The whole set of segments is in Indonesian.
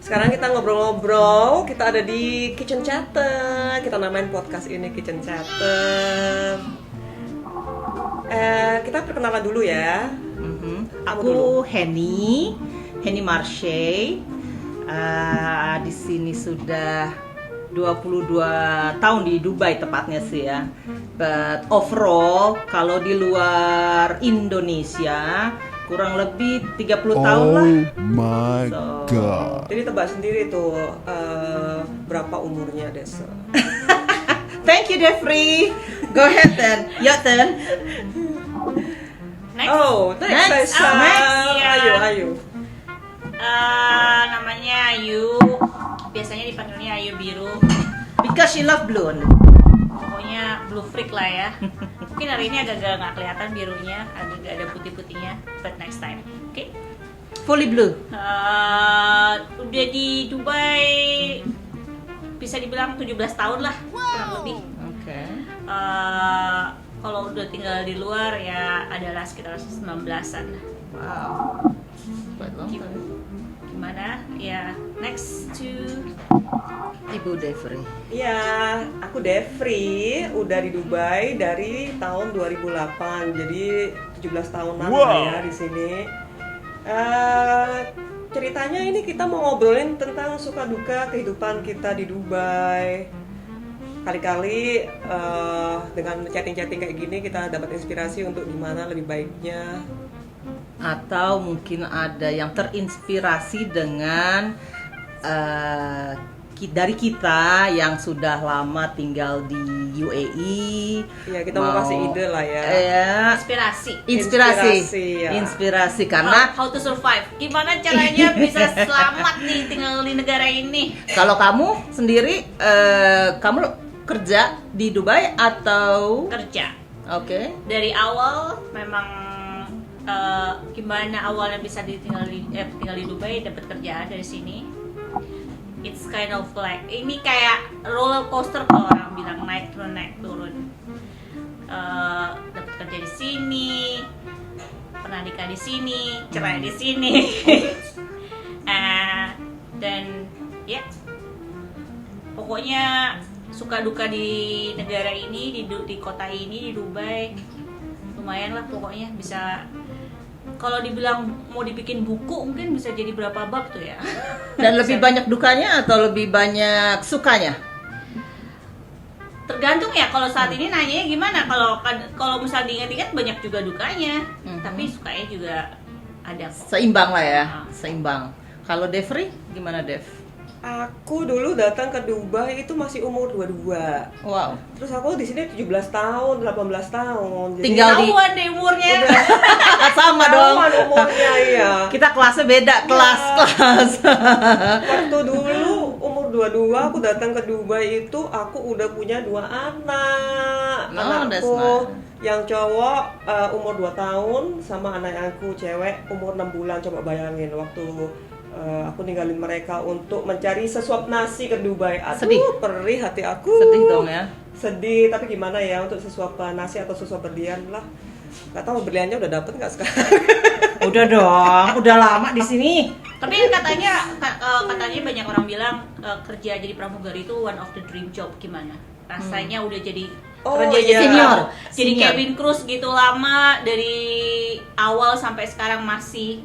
Sekarang kita ngobrol-ngobrol, kita ada di Kitchen Chatter. Kita namain podcast ini Kitchen Chatter. Kita perkenalan dulu ya. Aku Henny Marche. Di sini sudah 22 tahun di Dubai tepatnya sih ya. But overall kalau di luar Indonesia kurang lebih 30 tahun lah. Oh my god. Jadi tebak sendiri tuh berapa umurnya Des. Thank you Jeffrey. Go ahead then. Your turn. Next. Oh, next. Iya. Ayo. Namanya Ayu. Biasanya dipanggilnya Ayu Biru. Because she love blonde. Pokoknya blue freak lah ya. Mungkin hari ini agak nggak kelihatan birunya, agak ada putih-putihnya. But next time, oke? Fully blue. Udah di Dubai bisa dibilang 17 tahun lah kurang lebih. Oke. Kalau udah tinggal di luar ya adalah sekitar 19-an. Wow. Quite long time. Gimana? Ya, next to Ibu Jeffrey. Iya, aku Devri, udah di Dubai dari tahun 2008. Jadi 17 tahunan ya di sini. Ceritanya ini kita mau ngobrolin tentang suka duka kehidupan kita di Dubai. Kali-kali dengan chatting-chatting kayak gini kita dapat inspirasi untuk gimana lebih baiknya. Atau mungkin ada yang terinspirasi dengan dari kita yang sudah lama tinggal di UAE. Ya, kita mau kasih ide lah ya. Inspirasi karena how to survive. Gimana caranya bisa selamat nih tinggal di negara ini? kalau kamu sendiri kamu kerja di Dubai atau Kerja. Oke. Dari awal memang gimana awalnya bisa tinggal di Dubai, dapat kerjaan dari sini. It's kind of like ini kayak roller coaster kalau orang bilang, naik turun. Dapat kerja di sini, pernah nikah di sini, cerai di sini. Dan ya pokoknya suka duka di negara ini, di kota ini, di Dubai lumayan lah pokoknya. Bisa kalau dibilang mau dibikin buku mungkin bisa jadi berapa bab tuh ya. Dan lebih banyak dukanya atau lebih banyak sukanya? Tergantung ya, kalau saat ini nanyanya gimana. Kalau misal diingat-ingat banyak juga dukanya, tapi sukanya juga ada kok. Seimbang lah ya, seimbang. Kalau Devri gimana Dev? Aku dulu datang ke Dubai itu masih umur 22. Wow. Terus aku di sini 17 tahun, 18 tahun. Jadi Tinggal di Ketahuan deh umurnya. sama dong. ketahuan umurnya ya. Kita kelasnya beda, kelas. Waktu dulu umur 22 aku datang ke Dubai itu aku udah punya 2 anak. that's Anakku nice. yang cowok umur 2 tahun sama anak aku cewek umur 6 bulan. Coba bayangin waktu aku ninggalin mereka untuk mencari sesuap nasi ke Dubai. Aduh, Sedih. perih hati aku. Sedih dong ya. Sedih, tapi gimana ya untuk sesuap nasi atau sesuap berlian lah. Gak tahu berliannya udah dapet nggak sekarang? Udah dong, udah lama di sini. Tapi katanya banyak orang bilang kerja jadi pramugari itu one of the dream job. Gimana rasanya udah jadi kerja jadi Senior. jadi cabin crew gitu lama, dari awal sampai sekarang masih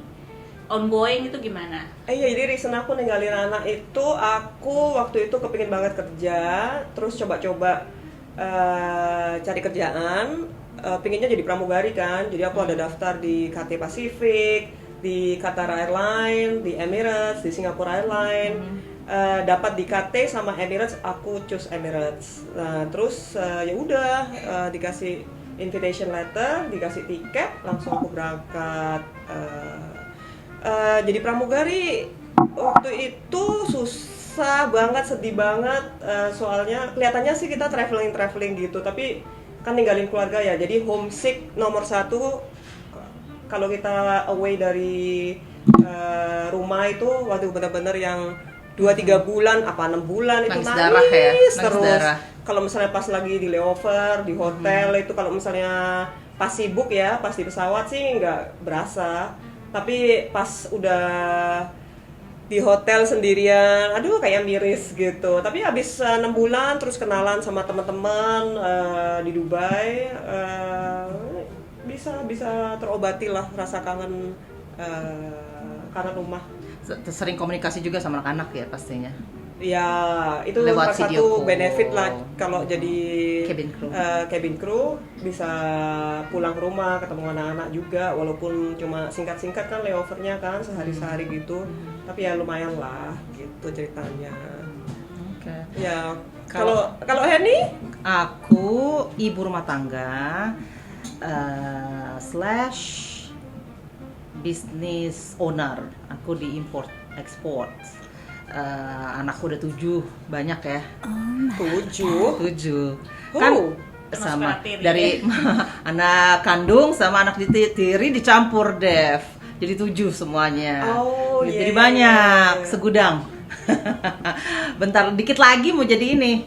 ongoing, itu gimana? Iya, jadi reason aku ninggalin anak itu, aku waktu itu kepingin banget kerja, terus coba-coba cari kerjaan, pinginnya jadi pramugari kan, jadi aku ada daftar di KT Pacific, di Qatar Airlines, di Emirates, di Singapore Airlines, dapat di KT sama Emirates, aku choose Emirates. Nah, terus ya udah dikasih invitation letter, dikasih tiket, langsung aku berangkat. Jadi pramugari waktu itu susah banget, sedih banget, soalnya kelihatannya sih kita traveling gitu, tapi kan ninggalin keluarga ya, jadi homesick nomor 1. Kalau kita away dari rumah itu waktu benar-benar yang 2-3 bulan, 6 bulan itu Nangis darah ya? nangis Nangis terus. darah. Kalau misalnya pas lagi di layover, di hotel itu, kalau misalnya pas sibuk ya, pas di pesawat sih nggak berasa. Tapi pas udah di hotel sendirian, aduh kayak miris gitu. Tapi habis 6 bulan terus kenalan sama teman-teman di Dubai, bisa terobati lah rasa kangen karena rumah. Sering komunikasi juga sama anak-anak ya pastinya. Ya itu Lewat salah video satu call. benefit lah kalau jadi Cabin crew. bisa pulang ke rumah ketemu anak-anak juga, walaupun cuma singkat-singkat kan layovernya kan sehari-sehari gitu, tapi ya lumayan lah gitu ceritanya. Oke. Ya kalau Henny, Aku ibu rumah tangga slash business owner. Aku di import export. Anakku udah 7, banyak ya. 7 kan Oh, sama termasuk anak tiri, dari anak kandung sama anak tiri dicampur Dev, jadi 7 semuanya. Oh, Gitu, jadi yeah. banyak segudang. Bentar dikit lagi mau jadi ini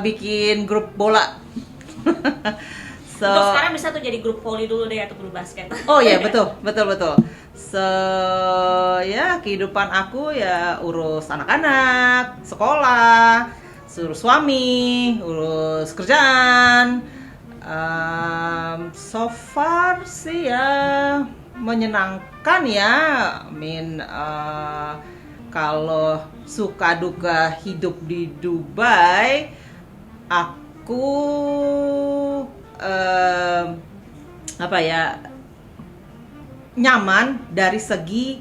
bikin grup bola. So, Untuk sekarang bisa tuh jadi grup voli dulu deh atau grup basket. oh ya betul. So ya kehidupan aku ya urus anak-anak, sekolah, urus suami, urus kerjaan. So far sih ya menyenangkan ya. Kalau suka duka hidup di Dubai, aku nyaman dari segi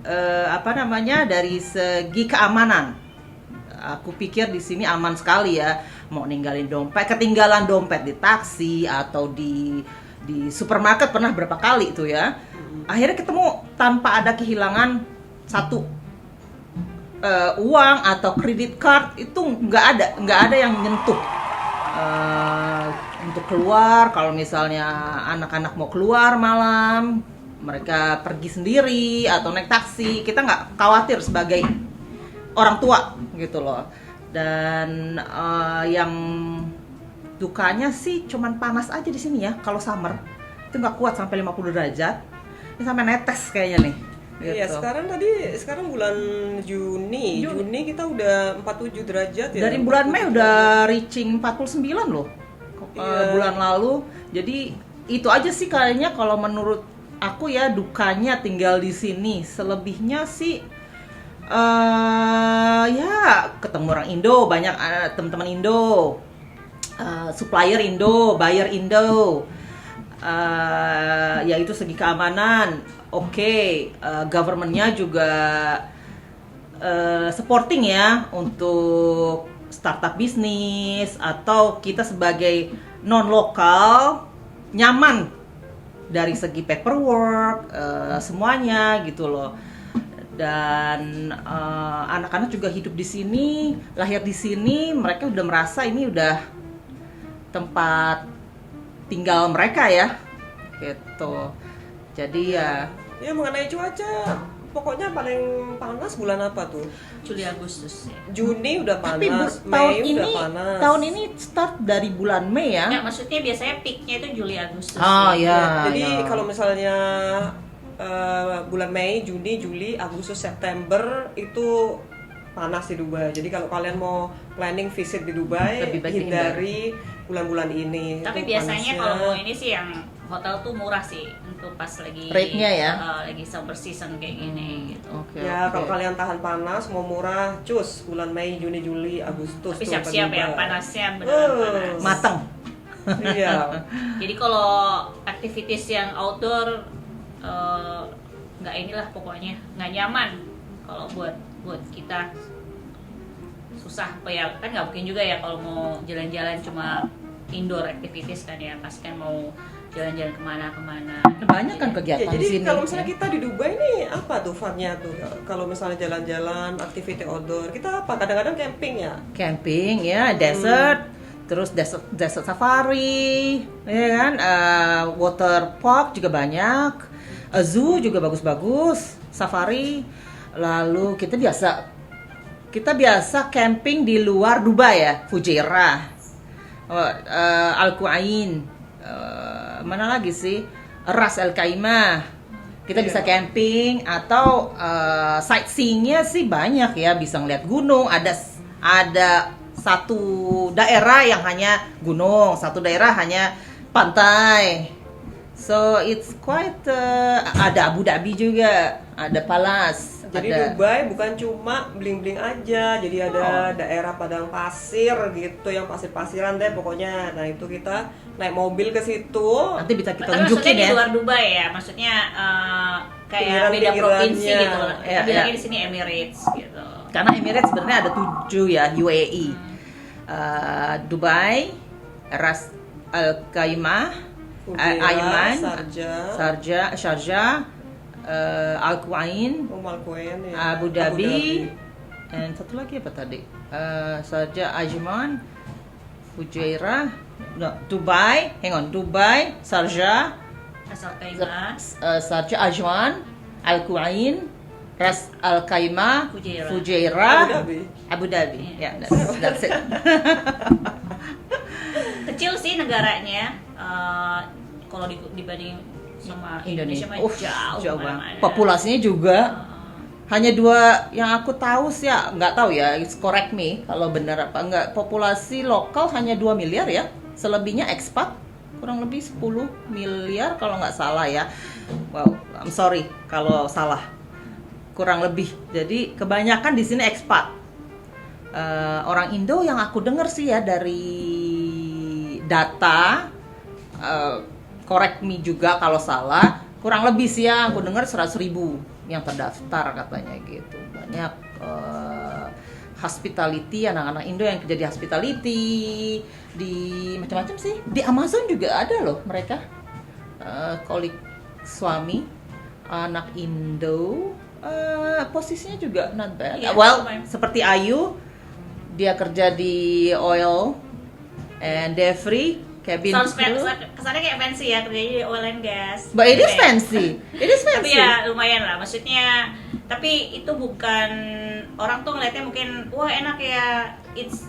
dari segi keamanan. Aku pikir di sini aman sekali ya. Mau ninggalin dompet, ketinggalan dompet di taksi atau di supermarket pernah berapa kali tuh ya. Akhirnya ketemu tanpa ada kehilangan satu uang atau kredit card, itu nggak ada yang nyentuh. Untuk keluar, kalau misalnya anak-anak mau keluar malam, mereka pergi sendiri atau naik taksi, kita nggak khawatir sebagai orang tua gitu loh. Dan yang dukanya sih cuman panas aja di sini ya. Kalau summer itu nggak kuat sampai 50 derajat, ini sampai netes kayaknya nih. Iya, Gitu. sekarang bulan Juni kita udah 47 derajat ya. Dari bulan Mei udah reaching 49 loh. Iya. Bulan lalu. Jadi itu aja sih kayaknya kalau menurut aku ya dukanya tinggal di sini. Selebihnya sih ya ketemu orang Indo, banyak teman-teman Indo. Supplier Indo, buyer Indo. Yaitu segi keamanan. Oke, government-nya juga supporting ya untuk startup bisnis, atau kita sebagai non-lokal nyaman dari segi paperwork, semuanya gitu loh. Dan anak-anak juga hidup di sini, lahir di sini, mereka udah merasa ini udah tempat tinggal mereka ya, gitu. Jadi Ya mengenai cuaca, pokoknya paling panas bulan apa tuh? Juli Agustus ya. Juni udah tapi panas, tahun Mei udah ini panas. tahun ini start dari bulan Mei ya. Nggak, maksudnya biasanya peaknya itu Juli Agustus. Oh ya. ya. Jadi ya. kalau misalnya bulan Mei, Juni, Juli, Agustus, September itu panas di Dubai. Jadi kalau kalian mau planning visit di Dubai, Lebih baik hindari bulan-bulan ini. Tapi Itu biasanya panasnya. kalau mau ini sih yang hotel tuh murah sih untuk pas lagi Rate-nya ya? Lagi summer season kayak gini gitu. Oke. Ya, oke. kalau kalian tahan panas, mau murah, cus bulan Mei, Juni, Juli, Agustus. Tapi tuh siap-siap ke ya, Dubai. panasnya beneran panas. Mateng. Iya. Jadi kalau activities yang outdoor nggak inilah pokoknya nggak nyaman kalau buat kita, susah apa ya, kan nggak mungkin juga ya kalau mau jalan-jalan cuma indoor activities kan ya, pasti kan mau jalan-jalan kemana-kemana. Banyak kan Ya, kegiatan di jadi sini. kalau misalnya kita di Dubai nih apa tuh funnya tuh? Kalau misalnya jalan-jalan, activity outdoor, kita apa? Kadang-kadang camping ya. Camping ya, desert, terus desert safari, ya kan, water park juga banyak, zoo juga bagus-bagus, safari. Lalu kita biasa camping di luar Dubai ya, Fujairah, Al Quain, mana lagi sih, Ras Al Khaimah, Kita Iya. bisa camping atau sightseeingnya sih banyak ya, bisa ngeliat gunung. Ada satu daerah yang hanya gunung, satu daerah hanya pantai. So it's quite ada Abu Dhabi juga, ada Palace. Jadi ada Dubai bukan cuma bling-bling aja, jadi ada daerah padang pasir gitu, yang pasir-pasiran deh pokoknya. Nah itu kita naik mobil ke situ. nanti bisa kita Tapi tunjukin maksudnya di ya. luar Dubai ya, maksudnya kayak beda Pinggiran-pinggirannya. provinsi gitu. Iya, Bilangnya iya. di sini Emirates gitu. Karena Emirates sebenarnya ada 7 ya, UAE. Dubai, Ras Al Khaimah, Fujairah, Aiman, Sharjah, Al Quwain, Al Quwain ya. Abu Dhabi, dan satu lagi apa tadi? Sharjah, Ajman, Fujairah, no, Dubai, Dubai, Sharjah, Asal Kaimah, Sharjah, Ajman, Al Quwain, Ras Al Khaimah, Fujairah. Fujairah, Abu Dhabi. Abu Dhabi. Ya, that's it. kecil sih negaranya. Kalau dibanding sama Indonesia mah jauh banget. mana-mana. Populasinya juga hanya 2 yang aku tahu sih ya, nggak tahu ya, it's correct me kalau benar apa enggak. Populasi lokal hanya 2 miliar ya, selebihnya ekspat, kurang lebih 10 miliar kalau nggak salah ya. Wow, I'm sorry kalau salah, kurang lebih. Jadi kebanyakan di sini ekspat. Orang Indo yang aku dengar sih ya dari data, correct me juga kalau salah, kurang lebih sih ya aku dengar 100.000 yang terdaftar katanya gitu. Banyak hospitality, anak-anak Indo yang kerja di hospitality, di macam-macam sih. Di Amazon juga ada loh mereka, kolik suami anak Indo, posisinya juga not bad. Iya, Well, lumayan. seperti Ayu, dia kerja di oil and Devri cabin Sounds crew. kesannya kayak fancy ya, kerjanya di oil and gas. But it is Gitu ya. fancy. It is Tapi fancy. ya lumayan lah, maksudnya. Tapi itu bukan, orang tuh ngeliatnya mungkin wah enak ya, it's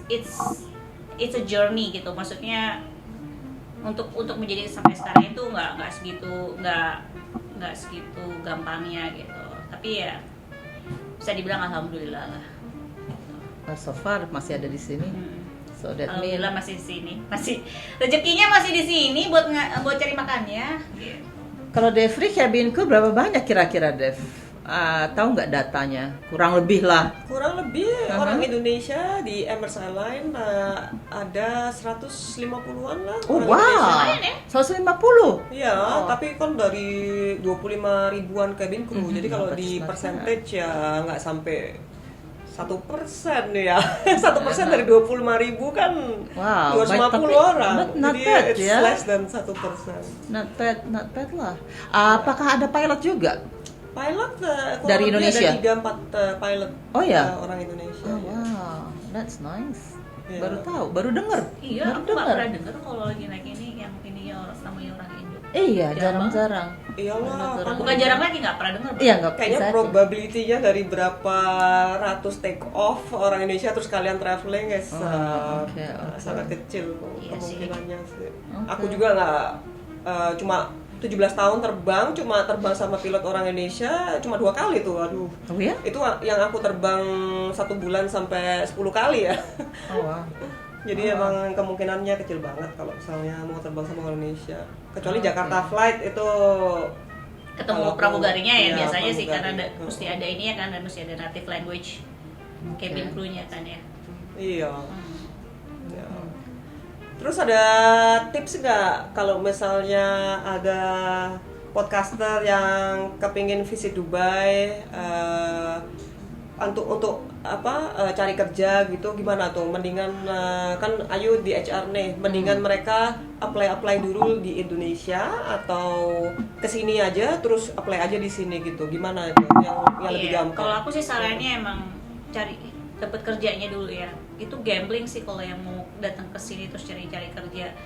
a journey gitu. Maksudnya untuk menjadi sampai sekarang itu nggak segitu gampangnya gitu. Tapi ya bisa dibilang alhamdulillah lah. So far masih ada di sini. So that means Alhamdulillah masih di sini, masih rezekinya masih di sini buat cari makannya. Gitu. kalau Devri cabin crew berapa banyak kira-kira Dev? Tahu nggak datanya? Kurang lebih lah. Kurang lebih orang Indonesia di Emirates Airlines ada 150-an lah Oh orang Indonesia. wow, Lumayan ya? 150. Iya, Oh. tapi kan dari 25 ribuan cabin crew, jadi kalau di Persen. percentage ya nggak sampai 1% ya. 1% dari 25.000 kan Wow, 250 tapi orang. not Jadi bad it's ya. less than 1%. Not bad lah. Apakah ada pilot juga? Pilot kurang Dari lebih Indonesia? ada 3-4 pilot Oh ya? orang Indonesia. Oh, ya. wow, that's nice. Iya. Baru tahu, baru dengar. Iya, baru aku nggak pernah denger kalau lagi naik ini yang namanya orang Indo. Iya, Jarang jarang-jarang. Iyalah, kan Bukan jarang lagi, nggak pernah denger. Iya, nggak kayaknya bisa aja. probability-nya dari berapa ratus take off orang Indonesia terus kalian traveling guys oke. sangat kecil Iya sih. kemungkinannya sih. Oke. Aku juga nggak cuma 17 tahun terbang, cuma terbang sama pilot orang Indonesia cuma 2 kali tuh, aduh. Oh ya? Itu yang aku terbang 1 bulan sampai 10 kali ya. Oh wow. Jadi emang kemungkinannya kecil banget kalau misalnya mau terbang sama orang Indonesia. Kecuali Jakarta flight itu Ketemu kalau aku- pramugarinya ya, iya, biasanya sih karena pramugari. mesti ada ini ya kan, dan mesti ada native language cabin Oke. crew-nya kan ya. Iya. Ya. Terus ada tips nggak kalau misalnya ada podcaster yang kepingin visit Dubai untuk cari kerja gitu, gimana tuh? Mendingan kan Ayu di HR nih, mendingan mereka apply dulu di Indonesia atau kesini aja terus apply aja di sini gitu, gimana itu yang lebih Iya, gampang? kalau aku sih sarannya emang cari dapat kerjanya dulu ya. Itu gambling sih kalau yang mau datang ke sini terus cari-cari kerja.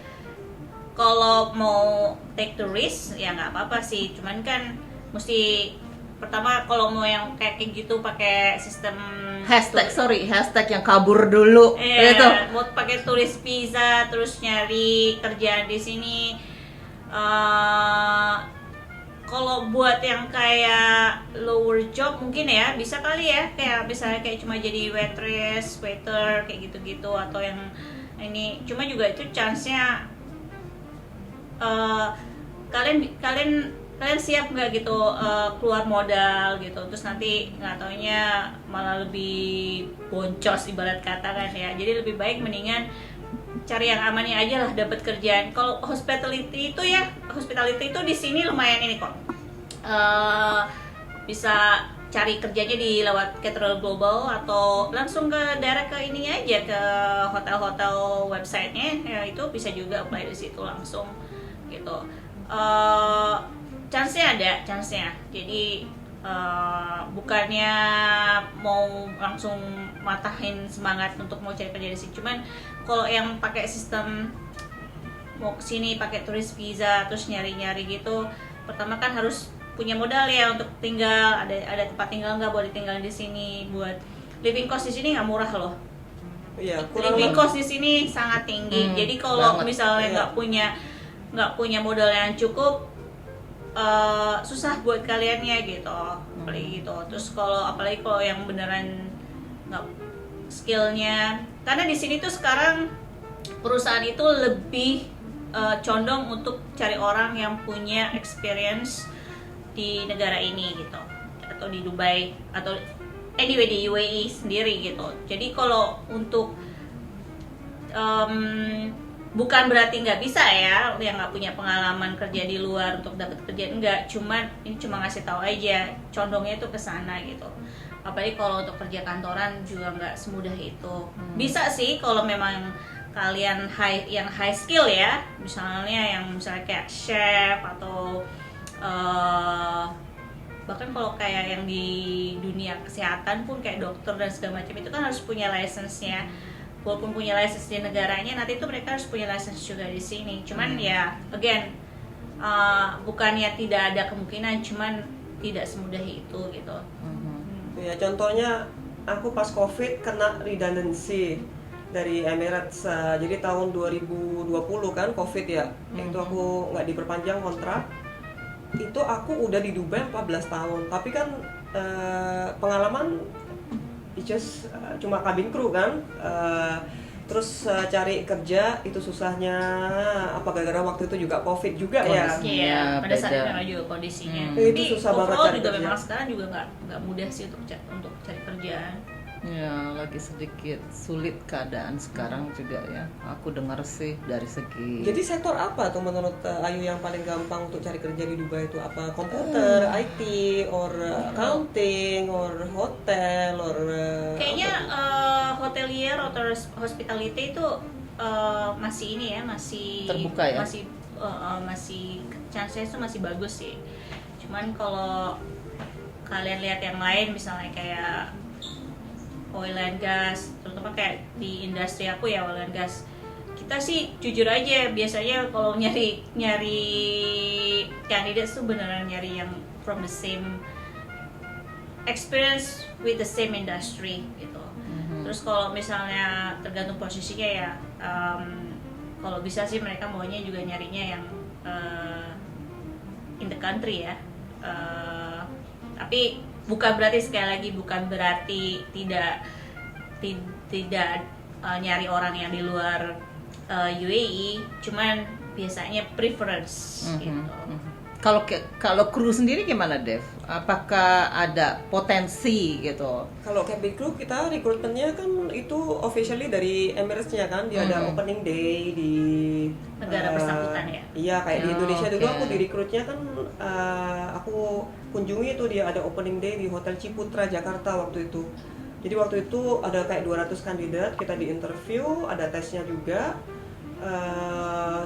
Kalau mau take the risk ya nggak apa-apa sih, cuman kan mesti pertama kalau mau yang kayak gitu pakai sistem Hashtag yang kabur dulu. Itu. mau pakai turis visa terus nyari kerjaan di sini. Kalau buat yang kayak lower job mungkin ya bisa kali ya, kayak misalnya kayak cuma jadi waitress, waiter kayak gitu-gitu, atau yang ini cuma juga itu chance-nya kalian siap nggak gitu keluar modal gitu, terus nanti nggak taunya malah lebih boncos ibarat kata kan ya. Jadi lebih baik mendingan cari yang amannya aja lah, dapat kerjaan. Kalau hospitality itu di sini lumayan ini kok. Bisa cari kerjanya di lewat Caterer Global atau langsung ke direct ke ininya aja, ke hotel-hotel websitenya ya, itu bisa juga apply di situ langsung gitu. Chance-nya ada, chance-nya. Jadi bukannya mau langsung matahin semangat untuk mau cari kerja di sini, cuman kalau yang pakai sistem mau kesini pakai turis visa terus nyari-nyari gitu, pertama kan harus punya modal ya untuk tinggal, ada tempat tinggal nggak, boleh tinggal di sini. Buat living cost di sini nggak murah loh. Iya, kurang Living cost di sini sangat tinggi. Jadi kalau misalnya nggak punya modal yang cukup, susah buat kaliannya gitu, apalagi gitu. Terus apalagi kalau yang beneran nggak skillnya, karena di sini tuh sekarang perusahaan itu lebih condong untuk cari orang yang punya experience di negara ini gitu, atau di Dubai atau anyway di UAE sendiri gitu. Jadi kalau untuk bukan berarti nggak bisa ya yang nggak punya pengalaman kerja di luar untuk dapat kerja, enggak, ini cuma ngasih tahu aja condongnya itu ke sana gitu. Apalagi kalau untuk kerja kantoran juga nggak semudah itu. Bisa sih kalau memang kalian high skill ya, misalnya kayak chef atau bahkan kalau kayak yang di dunia kesehatan pun kayak dokter dan segala macam itu kan harus punya license-nya. Walaupun punya license di negaranya, nanti itu mereka harus punya license juga di sini. Cuman ya again, bukannya tidak ada kemungkinan, cuman tidak semudah itu gitu. Ya, contohnya aku pas COVID kena redundancy dari Emirates. Jadi tahun 2020 kan COVID ya. Itu aku nggak diperpanjang kontrak. Itu aku udah di Dubai 14 tahun. Tapi kan pengalaman cuma kabin kru kan. Terus cari kerja itu susahnya, apa gara-gara waktu itu juga COVID juga ya. Iya, pada saat itu memang juga kondisinya. Itu susah banget overall cari juga kerja. memang sekarang juga nggak mudah sih untuk cari kerjaan. Ya, lagi sedikit sulit keadaan sekarang juga ya. Aku dengar sih dari segi. Jadi sektor apa tuh menurut Ayu yang paling gampang untuk cari kerja di Dubai itu? Apa komputer, IT, or accounting, or hotel, or Kayaknya hotelier atau hospitality itu masih ini ya, masih terbuka ya? masih chance-nya itu masih bagus sih. Cuman kalau kalian lihat yang lain, misalnya kayak oil and gas, terutama kayak di industri aku ya, oil and gas, kita sih jujur aja biasanya kalau nyari candidates tuh beneran nyari yang from the same experience with the same industry gitu. Terus kalau misalnya tergantung posisinya ya, kalau bisa sih mereka maunya juga nyarinya yang in the country ya. Tapi bukan berarti, sekali lagi bukan berarti tidak nyari orang yang di luar UAE, cuman biasanya preference gitu. Kalau kru sendiri gimana, Dev? Apakah ada potensi gitu? Kalau cabin crew kita rekrutmennya kan itu officially dari Emirates-nya kan, dia ada opening day di negara bersangkutan ya. Iya, kayak di Indonesia dulu oke. aku direkrutnya kan, aku kunjungi itu dia ada opening day di Hotel Ciputra Jakarta waktu itu. Jadi waktu itu ada kayak 200 kandidat, kita di interview, ada tesnya juga.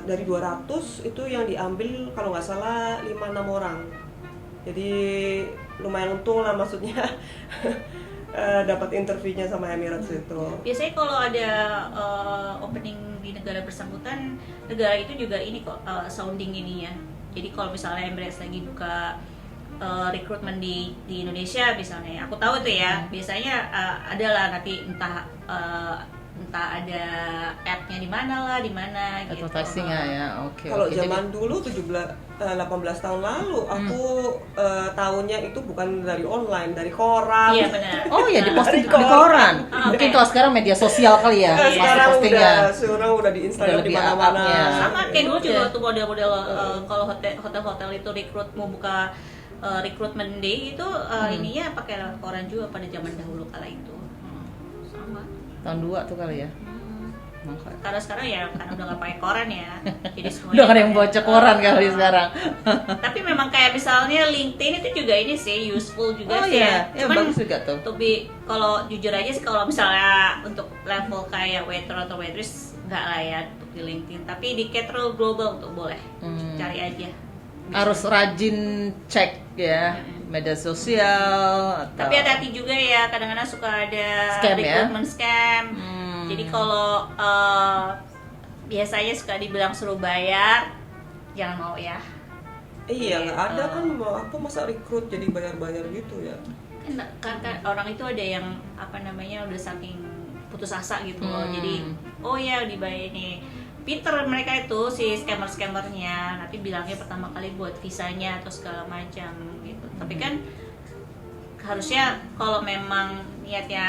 Dari 200 itu yang diambil kalau nggak salah 5-6 orang. Jadi lumayan untung lah maksudnya dapat interviewnya sama Emirates itu. Biasanya kalau ada opening di negara bersangkutan, negara itu juga ini kok sounding ininya. Jadi kalau misalnya Emirates lagi buka rekrutmen di Indonesia misalnya, aku tahu tuh ya, biasanya adalah nanti entah entah ada app-nya di mana lah, di mana gitu. Advertising-nya ya, oke. Kalau oke. zaman dulu 18 tahun lalu aku tahunya itu bukan dari online, dari koran. Iya benar. Oh ya, diposting Dari di koran. Ah, Mungkin oke. kalau sekarang media sosial kali ya, Sekarang udah di Instagram Udah di lebih mana-mana. up-nya. Sama kayak dulu juga Iya. tuh model-model kalau hotel-hotel itu rekrut mau buka recruitment day itu ininya pakai lewat koran juga pada zaman dahulu kala itu. Sama. Tahun 2 tuh kali ya. Makanya. Karena sekarang ya karena udah nggak pakai koran ya, jadi semuanya. Udah ada yang baca pakai- koran kali sekarang. Tapi memang kayak misalnya LinkedIn itu juga ini sih useful juga Oh sih iya, ya Cuman bagus juga tuh. kalau jujur aja sih kalau misalnya untuk level kayak waiter atau waitress nggak lah ya untuk di LinkedIn. Tapi di Caterer Global tuh boleh cari aja. Harus rajin cek ya media sosial atau Tapi hati-hati juga ya, kadang-kadang suka ada Scam ya? recruitment scam. Jadi kalau biasanya suka dibilang suruh bayar, jangan mau ya. Iya, nggak ada kan mau apa masa rekrut jadi bayar-bayar gitu ya. Kan orang itu ada yang apa namanya udah saking putus asa gitu loh. Jadi oh ya dibayar nih. Pinter mereka itu si scammer-scammernya, nanti bilangnya pertama kali buat visanya atau segala macam gitu. Tapi kan harusnya kalau memang niatnya,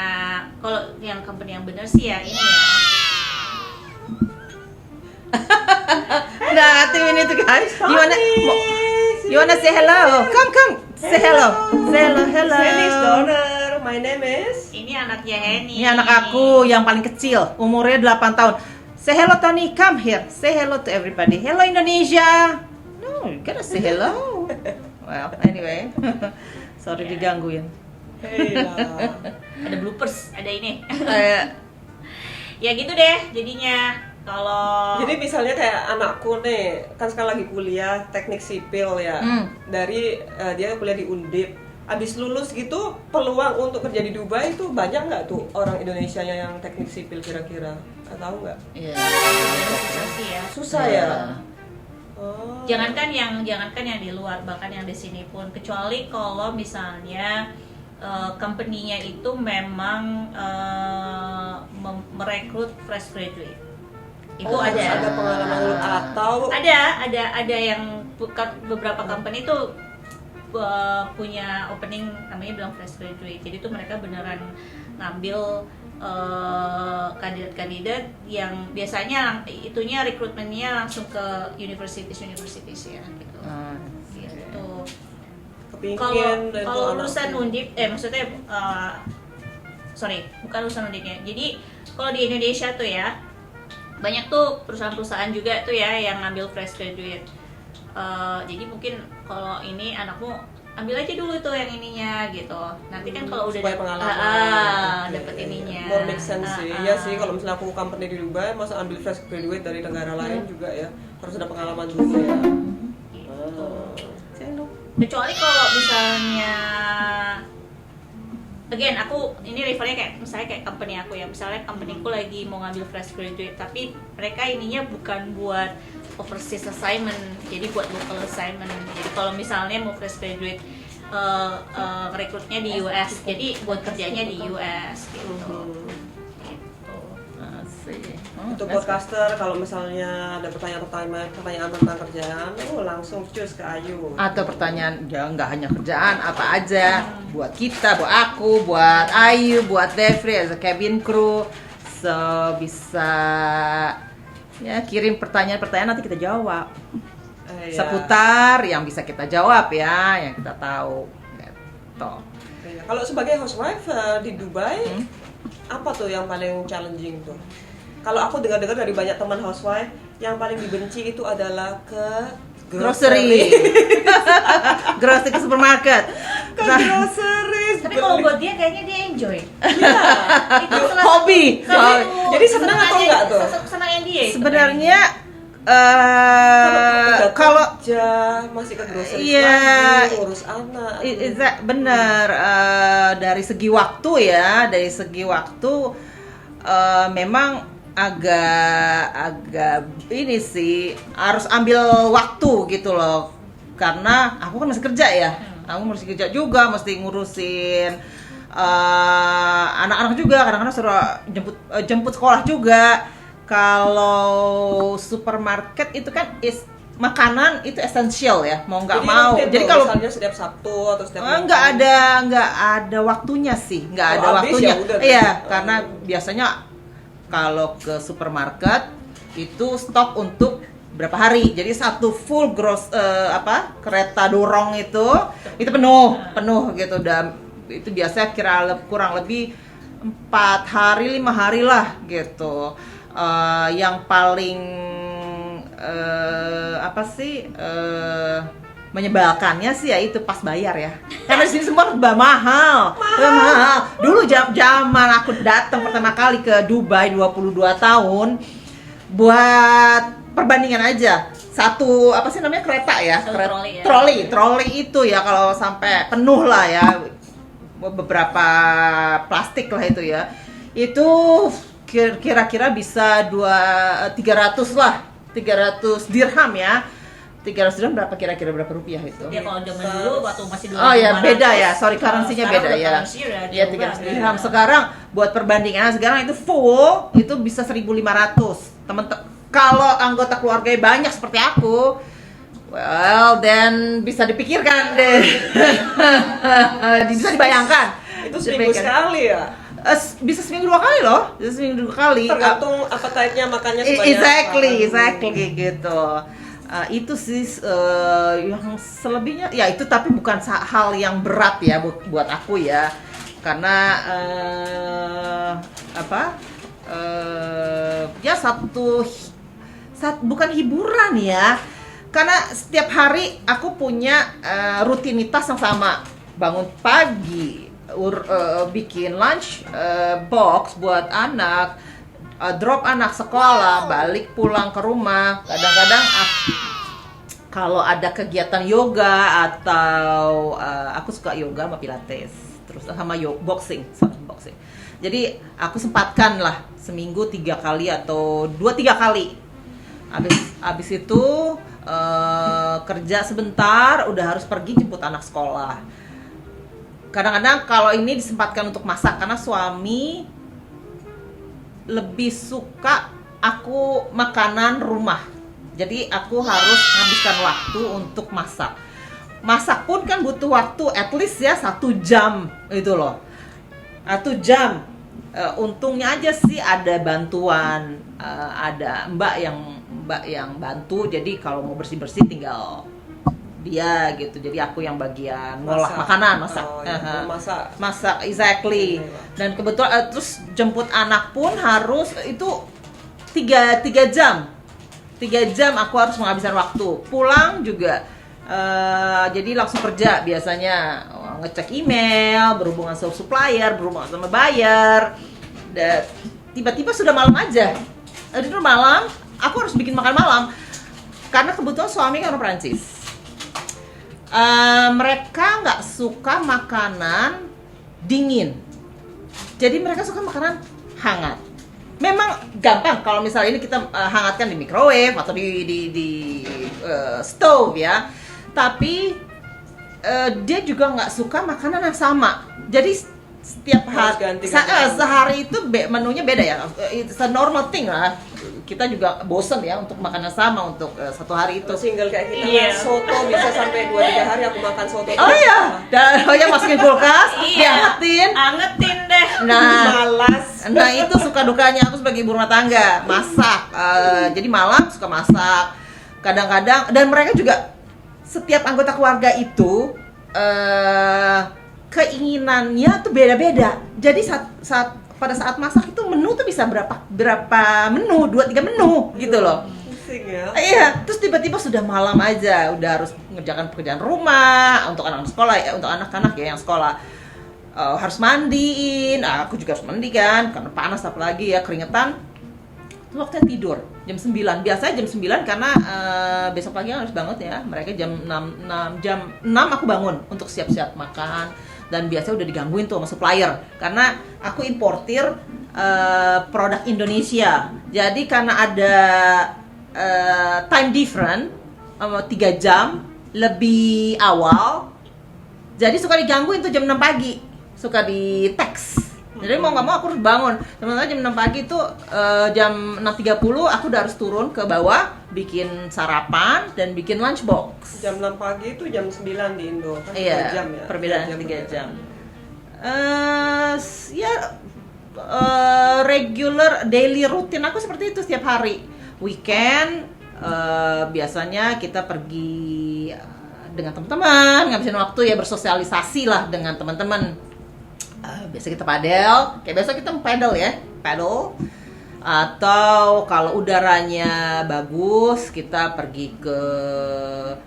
kalau yang company yang benar sih ya ini ya. Nah, 2 minutes guys. You wanna say hello? Come. Say hello. Hello. Henny's daughter, my name is. Ini anaknya Henny. Ini anak aku yang paling kecil, umurnya 8 tahun. Say hello Tony, come here. Say hello to everybody. Hello Indonesia. No, you gotta say hello. Well, anyway. Sorry digangguin. Hey lah. Ada bloopers, ada ini. Eh, Ya gitu deh jadinya. Kalau Jadi misalnya kayak anakku nih, kan sekarang lagi kuliah teknik sipil ya. Dari dia kuliah di Undip. Abis lulus gitu, peluang untuk kerja di Dubai itu banyak nggak tuh orang Indonesia yang teknik sipil kira-kira? Tahu nggak? Iya. susah sih ya. Susah ya. Oh. Jangankan yang di luar, bahkan yang di sini pun, kecuali kalau misalnya company-nya itu memang merekrut fresh graduate. Itu Oh, harus ada. ada pengalaman dulu atau Ada yang beberapa company itu punya opening namanya bilang fresh graduate. Jadi itu mereka beneran ngambil kandidat-kandidat yang biasanya itunya rekrutmennya langsung ke universities ya gitu. Gitu. kepingin dan Kalau tuh lulusan anakku. Undip maksudnya sorry, bukan lulusan Undipnya. Jadi kalau di Indonesia tuh ya banyak tuh perusahaan-perusahaan juga tuh ya yang ngambil fresh graduate. Jadi mungkin kalau ini anakmu ambil aja dulu tuh yang ininya gitu. Nanti kan kalau udah supaya pengalaman dapat ininya. more make sense sih. Iya sih, kalau misalnya aku company di Dubai masa ambil fresh graduate dari negara lain juga ya harus ada pengalaman juga ya. Kecuali kalau misalnya again aku ini refernya kayak misalnya kayak company aku ya, misalnya companyku lagi mau ngambil fresh graduate tapi mereka ininya bukan buat overseas assignment, jadi buat local assignment. Jadi kalau misalnya mau fresh graduate rekrutnya di US, jadi buat kerjanya di US gitu. Asik. Untuk podcaster kalau misalnya ada pertanyaan tentang kerjaan, langsung cus ke Ayu. Atau pertanyaan ya nggak hanya kerjaan, apa aja buat kita, buat aku, buat Ayu, buat Devri as a cabin crew. So bisa ya kirim pertanyaan-pertanyaan nanti kita jawab. Iya. Seputar yang bisa kita jawab ya, yang kita tahu. Gitu. Iya. Kalau sebagai housewife di Dubai, apa tuh yang paling challenging tuh? Kalau aku dengar-dengar dari banyak teman housewife, yang paling dibenci itu adalah ke Grocery. Grocery ke supermarket. Ke grocery. Tapi kalau buat dia kayaknya dia enjoy. Iya. Itu salah Hobi. satu- Jadi senang atau enggak tuh? Kesenangan dia itu Sebenarnya kalau kalau kerja masih ke grocery Iya. lagi, ngurus anak. benar dari segi waktu ya, dari segi waktu memang agak ini sih harus ambil waktu gitu loh, karena aku kan masih kerja ya, aku masih kerja juga, mesti ngurusin Anak-anak juga kadang-kadang suruh jemput sekolah juga. Kalau supermarket itu kan makanan itu esensial ya, mau nggak mau. Jadi kalau misalnya setiap Sabtu atau setiap nggak ada waktunya sih, nggak ada Kalau habis waktunya. ya udah Iya, tuh. karena biasanya kalau ke supermarket itu stok untuk berapa hari. Jadi satu full kereta dorong itu penuh gitu. Dan itu biasanya kurang lebih 4 hari 5 hari lah gitu. Yang paling menyebalkannya sih ya itu pas bayar ya. Karena di sini semua mahal. Dulu zaman aku datang pertama kali ke Dubai 22 tahun buat perbandingan aja. Satu kereta ya, Satu troli ya. troli itu ya kalau sampai penuh lah ya. Beberapa plastik lah itu ya. Itu kira-kira bisa 300 lah. 300 dirham ya. 300 dirham berapa rupiah itu? Ya kalau zaman dulu waktu masih 2.500. Oh ya, beda ya. Sorry, currency-nya Sekarang beda udah ya. currency udah Iya, jauh 300 banget. dirham. Sekarang buat perbandingan sekarang itu full itu bisa 1.500. Kalau anggota keluarga banyak seperti aku, well, then bisa dipikirkan deh. Bisa dibayangkan. Itu seminggu sekali ya? Bisa seminggu 2 kali loh. Bisa seminggu 2 kali. Tergantung appetite-nya makannya sebanyak Exactly gitu. Itu sih yang selebihnya ya itu, tapi bukan hal yang berat ya buat aku ya, karena ya bukan hiburan ya, karena setiap hari aku punya rutinitas yang sama. Bangun pagi, bikin lunch box buat anak, drop anak sekolah, balik pulang ke rumah. Kadang-kadang kalau ada kegiatan yoga atau aku suka yoga sama pilates, terus sama boxing. Jadi aku sempatkan lah seminggu 3 kali atau 2-3 kali. Abis itu kerja sebentar, udah harus pergi jemput anak sekolah. Kadang-kadang kalau ini disempatkan untuk masak karena suami lebih suka aku makanan rumah. Jadi aku harus habiskan waktu untuk masak. Masak pun kan butuh waktu at least ya 1 jam itu loh. 1 jam. Untungnya aja sih ada bantuan, ada mbak yang bantu. Jadi kalau mau bersih-bersih tinggal dia gitu. Jadi aku yang bagian ngolah makanan, masak. Masak exactly. Dan kebetulan terus jemput anak pun harus itu 3 jam. 3 jam aku harus menghabiskan waktu. Pulang juga jadi langsung kerja biasanya, ngecek email, berhubungan sama supplier, berhubungan sama buyer. Dan tiba-tiba sudah malam aja. Itu malam, aku harus bikin makan malam. Karena kebetulan suami kan orang Perancis. Mereka nggak suka makanan dingin, jadi mereka suka makanan hangat. Memang gampang kalau misalnya ini kita hangatkan di microwave atau di stove ya, tapi dia juga nggak suka makanan yang sama. Jadi setiap hari sehari itu menunya beda ya. It's a normal thing lah. Kita juga bosen ya untuk makanan sama untuk 1 hari itu. Single kayak kita soto bisa sampai 2-3 hari aku makan soto. Oh iya, masukin kulkas, diangetin. Angetin deh. Malas. Nah itu suka dukanya aku sebagai ibu rumah tangga, masak. Jadi malam suka masak. Kadang-kadang, dan mereka juga setiap anggota keluarga itu keinginannya tuh beda-beda. Jadi pada saat masak itu menu tuh bisa berapa menu, 2-3 menu gitu loh. Pusing ya. Iya, terus tiba-tiba sudah malam aja, udah harus mengerjakan pekerjaan rumah untuk anak-anak sekolah ya, untuk anak-anak ya yang sekolah. Harus mandiin, aku juga harus mandi kan, karena panas apalagi ya, keringetan. Terus waktunya tidur jam 9. Biasanya jam 9 karena besok pagi harus banget ya. Mereka jam 6 aku bangun untuk siap-siap makan. Dan biasanya udah digangguin tuh sama supplier karena aku importir produk Indonesia. Jadi karena ada time different 3 jam lebih awal, jadi suka digangguin tuh jam 6 pagi. suka di teks. Jadi mau nggak mau aku harus bangun. Sementara jam 6 pagi tuh jam 6.30 aku udah harus turun ke bawah bikin sarapan dan bikin lunchbox. Jam 6 pagi itu jam 9 di Indo kan, 3 Iya, jam ya. perbedaan 3 berbeda. jam. Regular daily rutin aku seperti itu setiap hari. Weekend biasanya kita pergi dengan teman-teman, ngabisin waktu ya bersosialisasi lah dengan teman-teman. Biasa kita padel, kayak biasa kita padel ya, paddle. Atau kalau udaranya bagus, kita pergi ke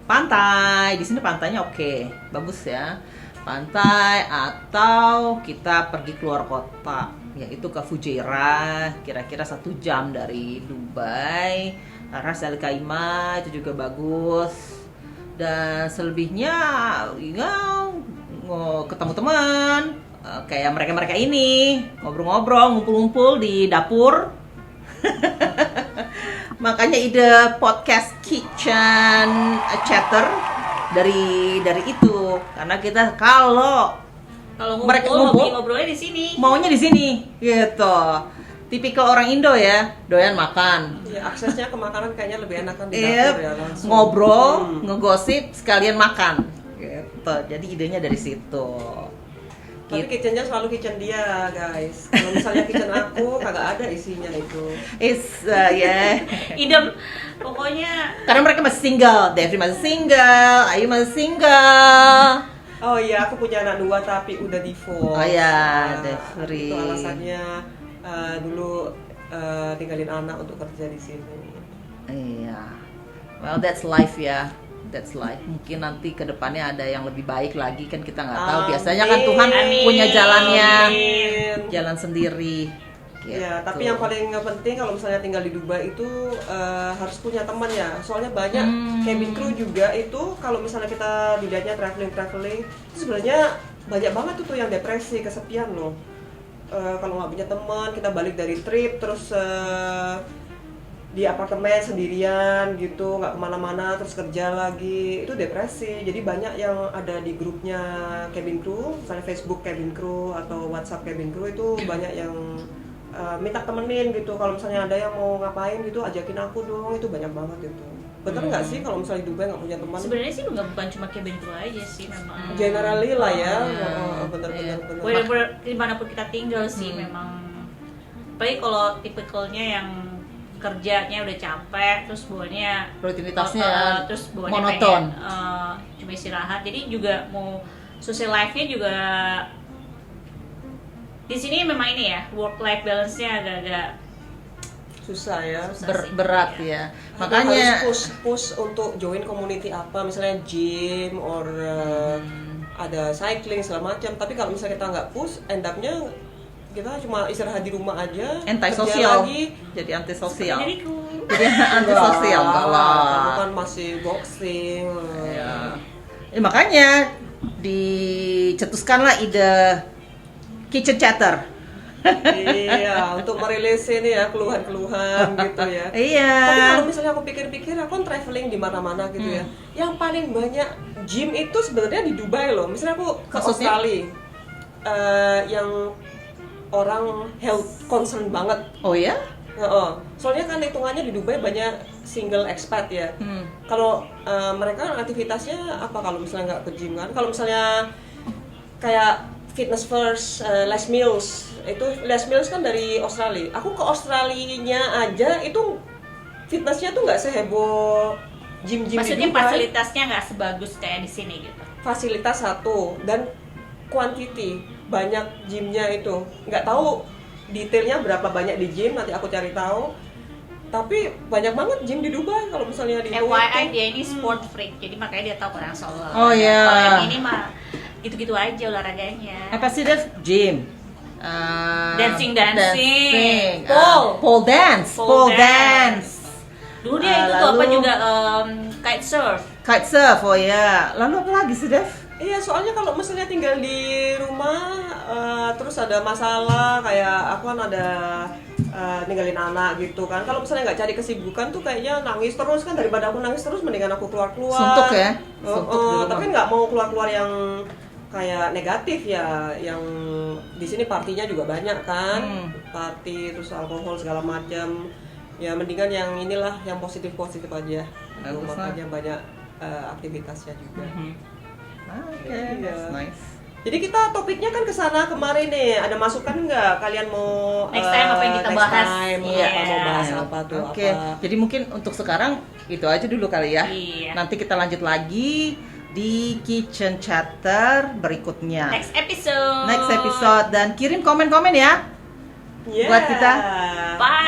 pantai. Di sini pantainya oke, bagus ya. Pantai atau kita pergi keluar kota, yaitu ke Fujairah, kira-kira 1 jam dari Dubai. Ras Al Khaimah itu juga bagus. Dan selebihnya ya ketemu teman, kayak mereka-mereka ini, ngobrol-ngobrol, ngumpul-ngumpul di dapur. Makanya ide podcast Kitchen Chatter dari itu, karena kita kalau mereka ngumpul, ngobrolnya di sini. maunya di sini gitu. Tipikal orang Indo ya, doyan makan. Iya, aksesnya ke makanan kayaknya lebih enak kan di Yep, dapur ya langsung. ngobrol, ngegosip, sekalian makan gitu. Jadi idenya dari situ. Tapi kitchennya selalu kitchen dia, guys. Kalau misalnya kitchen aku kagak ada isinya itu. Idem, pokoknya Karena mereka masih single, Devri masih single, Ayu masih single. Oh iya, aku punya anak 2 tapi udah divorce. Oh iya, Nah, Devri. Itu alasannya dulu tinggalin anak untuk kerja di sini. Iya, well that's life ya, that's life. Mungkin nanti kedepannya ada yang lebih baik lagi kan kita nggak tahu. Biasanya kan Tuhan Amin. punya jalannya, Amin. jalan sendiri. Gitu. Ya, tapi yang paling penting kalau misalnya tinggal di Dubai itu harus punya teman ya. Soalnya banyak cabin crew juga itu kalau misalnya kita dilihatnya traveling itu sebenarnya banyak banget tuh yang depresi, kesepian loh. Kalau nggak punya teman, kita balik dari trip terus di apartemen sendirian gitu, nggak kemana-mana, terus kerja lagi, itu depresi. Jadi banyak yang ada di grupnya cabin crew, misalnya Facebook cabin crew atau WhatsApp cabin crew itu banyak yang minta temenin gitu. Kalau misalnya ada yang mau ngapain gitu, ajakin aku dong, itu banyak banget itu. Bener nggak sih kalau misalnya di Dubai nggak punya teman? sebenarnya sih bukan cuma cabin crew aja sih memang. Generally lah ya, Iya. bener-bener. Bener-bener dimanapun kita tinggal sih memang. Apalagi kalau tipikalnya yang kerjanya udah capek, terus bawaannya Rutinitasnya terus bawaannya monoton. pengen, cuma istirahat. Jadi juga mau social life-nya juga di sini memang ini ya, work life balance-nya agak-agak Susah ya. susah sih. berat ya. Makanya Makanya harus push untuk join community apa, misalnya gym or ada cycling segala macam. Tapi kalau misalnya kita nggak push, end up-nya kita cuma istirahat di rumah aja, antisosial, kerja lagi. jadi antisosial. Diriku. Jadi antisosial Kamu kalau. kan masih boxing. Ya. Makanya dicetuskanlah ide kitchen chatter. Iya, untuk merilis ini ya keluhan-keluhan gitu ya. Iya. Tapi kalau misalnya aku pikir-pikir, aku kan traveling di mana-mana gitu ya. Yang paling banyak gym itu sebenarnya di Dubai loh. Misalnya aku ke Maksudnya? Australia, yang orang health concern banget. Oh ya? Soalnya kan hitungannya di Dubai banyak single expat ya. Kalau mereka aktivitasnya apa kalau misalnya nggak ke gym kan? Kalau misalnya kayak fitness first, less meals, itu less meals kan dari Australia. Aku ke Australia-nya aja itu fitnessnya tuh nggak seheboh gym-gym di Maksudnya Dubai. fasilitasnya nggak sebagus kayak di sini gitu. Fasilitas satu dan quantity, banyak gymnya itu. Nggak tahu detailnya berapa banyak di gym, nanti aku cari tahu. Tapi banyak banget gym di Dubai kalau misalnya di FYI dia ini sport freak, jadi makanya dia tahu orang soal olahraga. Oh, iya. Kalau yang ini mah gitu-gitu aja olahraganya. Apa sih Dev? Gym. Dancing. Pole. Pole dance. Pole dance. Dulu dia itu tuh apa lalu- juga kite surf. Kite surf, oh ya. Lalu apa lagi sih Dev? Iya, soalnya kalau misalnya tinggal di rumah terus ada masalah kayak aku kan ada ninggalin anak gitu kan. Kalau misalnya nggak cari kesibukan tuh kayaknya nangis terus kan, daripada aku nangis terus mendingan aku keluar-keluar. Suntuk ya? Suntuk di rumah. Tapi nggak mau keluar-keluar yang kayak negatif ya, yang di sini partinya juga banyak kan, party terus alkohol segala macam. Ya mendingan yang inilah yang positif aja. Bagus lah. Makanya banyak aktivitasnya juga. Oke, Iya. that's nice. Jadi kita topiknya kan ke sana kemarin nih. Ada masukan nggak? Kalian mau Next time apa yang kita next bahas? time, Iya. mau bahas apa tuh? Oke, Apa? jadi mungkin untuk sekarang itu aja dulu kali ya. Iya. Nanti kita lanjut lagi di kitchen chatter berikutnya. Next episode. Next episode, dan kirim komen-komen ya Yeah. buat kita. Bye.